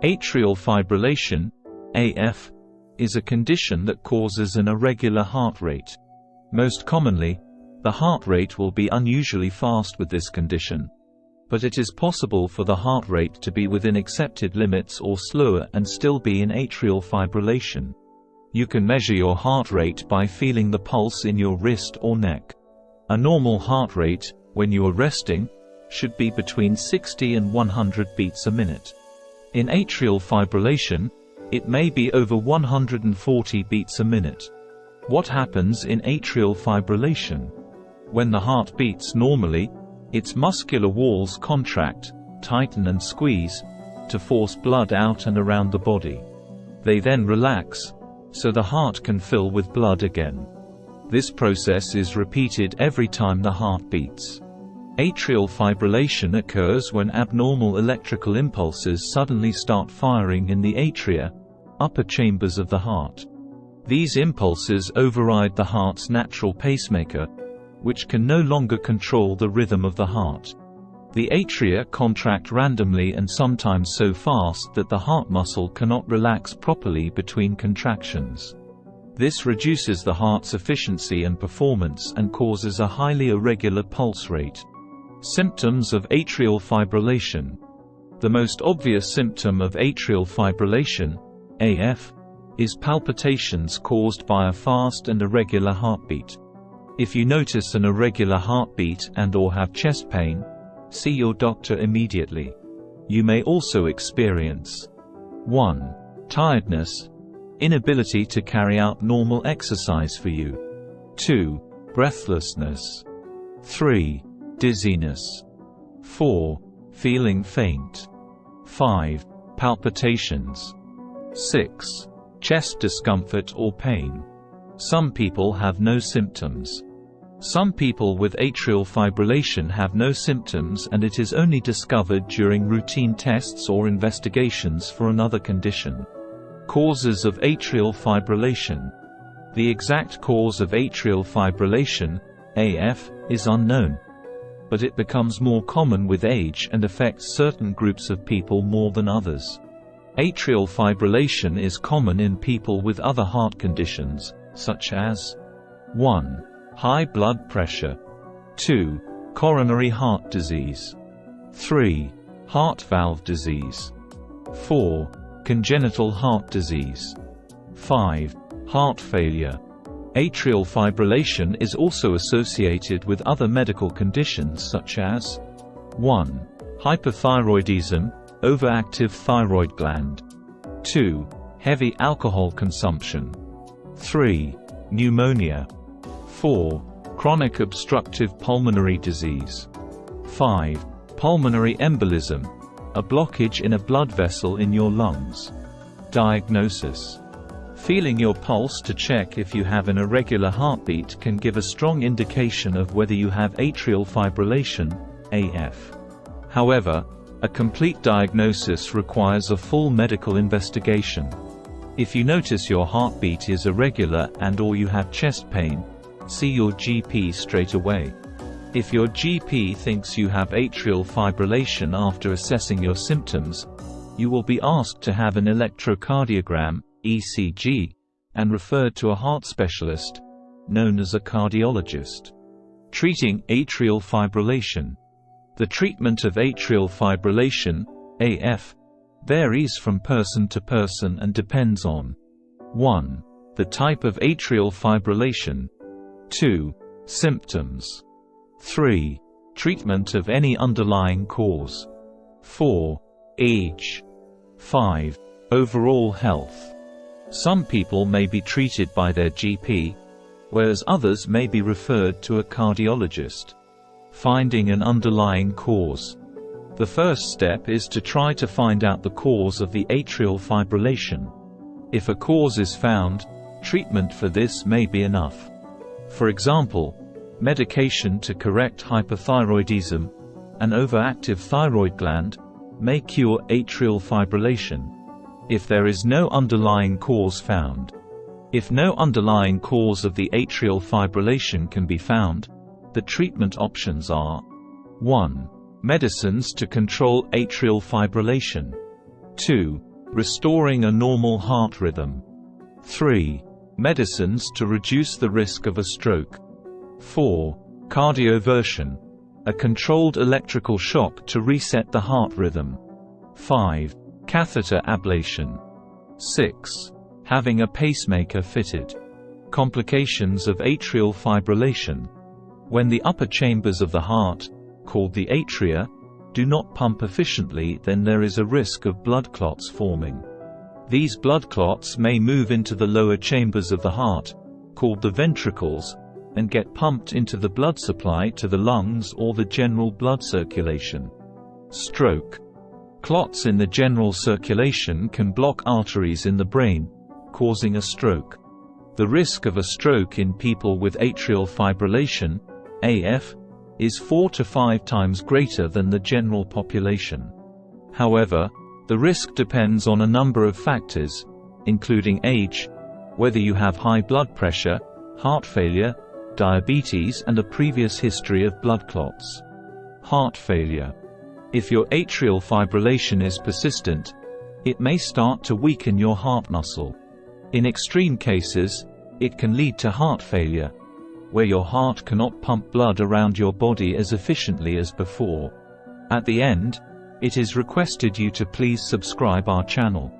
Atrial fibrillation, AF, is a condition that causes an irregular heart rate. Most commonly, the heart rate will be unusually fast with this condition, but it is possible for the heart rate to be within accepted limits or slower and still be in atrial fibrillation. You can measure your heart rate by feeling the pulse in your wrist or neck. A normal heart rate, when you are resting, should be between 60 and 100 beats a minute. In atrial fibrillation, it may be over 140 beats a minute. What happens in atrial fibrillation? When the heart beats normally, its muscular walls contract, tighten and squeeze, to force blood out and around the body. They then relax, so the heart can fill with blood again. This process is repeated every time the heart beats. Atrial fibrillation occurs when abnormal electrical impulses suddenly start firing in the atria, upper chambers of the heart. These impulses override the heart's natural pacemaker, which can no longer control the rhythm of the heart. The atria contract randomly and sometimes so fast that the heart muscle cannot relax properly between contractions. This reduces the heart's efficiency and performance and causes a highly irregular pulse rate. Symptoms of atrial fibrillation. The most obvious symptom of atrial fibrillation, AF, is palpitations caused by a fast and irregular heartbeat. If you notice an irregular heartbeat and/or have chest pain, see your doctor immediately. You may also experience 1. Tiredness, inability to carry out normal exercise for you. 2. Breathlessness. 3. Dizziness. 4. Feeling faint. 5. Palpitations. 6. Chest discomfort or pain. Some people have no symptoms. Some people with atrial fibrillation have no symptoms and it is only discovered during routine tests or investigations for another condition. Causes of atrial fibrillation. The exact cause of atrial fibrillation, AF, is unknown, but it becomes more common with age and affects certain groups of people more than others. Atrial fibrillation is common in people with other heart conditions, such as 1. High blood pressure. 2. Coronary heart disease. 3. Heart valve disease. 4. Congenital heart disease. 5. Heart failure. Atrial fibrillation is also associated with other medical conditions such as 1. Hyperthyroidism, overactive thyroid gland. 2. Heavy alcohol consumption. 3. Pneumonia. 4. Chronic obstructive pulmonary disease. 5. Pulmonary embolism, a blockage in a blood vessel in your lungs. Diagnosis. Feeling your pulse to check if you have an irregular heartbeat can give a strong indication of whether you have atrial fibrillation, AF. However, a complete diagnosis requires a full medical investigation. If you notice your heartbeat is irregular and/or you have chest pain, see your GP straight away. If your GP thinks you have atrial fibrillation after assessing your symptoms, you will be asked to have an electrocardiogram, ECG, and referred to a heart specialist, known as a cardiologist. Treating atrial fibrillation. The treatment of atrial fibrillation, AF, varies from person to person and depends on 1. The type of atrial fibrillation. 2. Symptoms. 3. Treatment of any underlying cause. 4. Age. 5. Overall health. Some people may be treated by their GP, whereas others may be referred to a cardiologist. Finding an underlying cause. The first step is to try to find out the cause of the atrial fibrillation. If a cause is found, treatment for this may be enough. For example, medication to correct hyperthyroidism, an overactive thyroid gland, may cure atrial fibrillation. If there is no underlying cause found. If no underlying cause of the atrial fibrillation can be found, the treatment options are 1. Medicines to control atrial fibrillation. 2. Restoring a normal heart rhythm. 3. Medicines to reduce the risk of a stroke. 4. Cardioversion, a controlled electrical shock to reset the heart rhythm. 5. Catheter ablation. 6. Having a pacemaker fitted. Complications of atrial fibrillation. When the upper chambers of the heart, called the atria, do not pump efficiently, then there is a risk of blood clots forming. These blood clots may move into the lower chambers of the heart, called the ventricles, and get pumped into the blood supply to the lungs or the general blood circulation. Stroke. Clots in the general circulation can block arteries in the brain, causing a stroke. The risk of a stroke in people with atrial fibrillation, AF, is 4 to 5 times greater than the general population. However, the risk depends on a number of factors, including age, whether you have high blood pressure, heart failure, diabetes, and a previous history of blood clots. Heart failure. If your atrial fibrillation is persistent, it may start to weaken your heart muscle. In extreme cases, it can lead to heart failure, where your heart cannot pump blood around your body as efficiently as before. At the end, it is requested you to please subscribe our channel.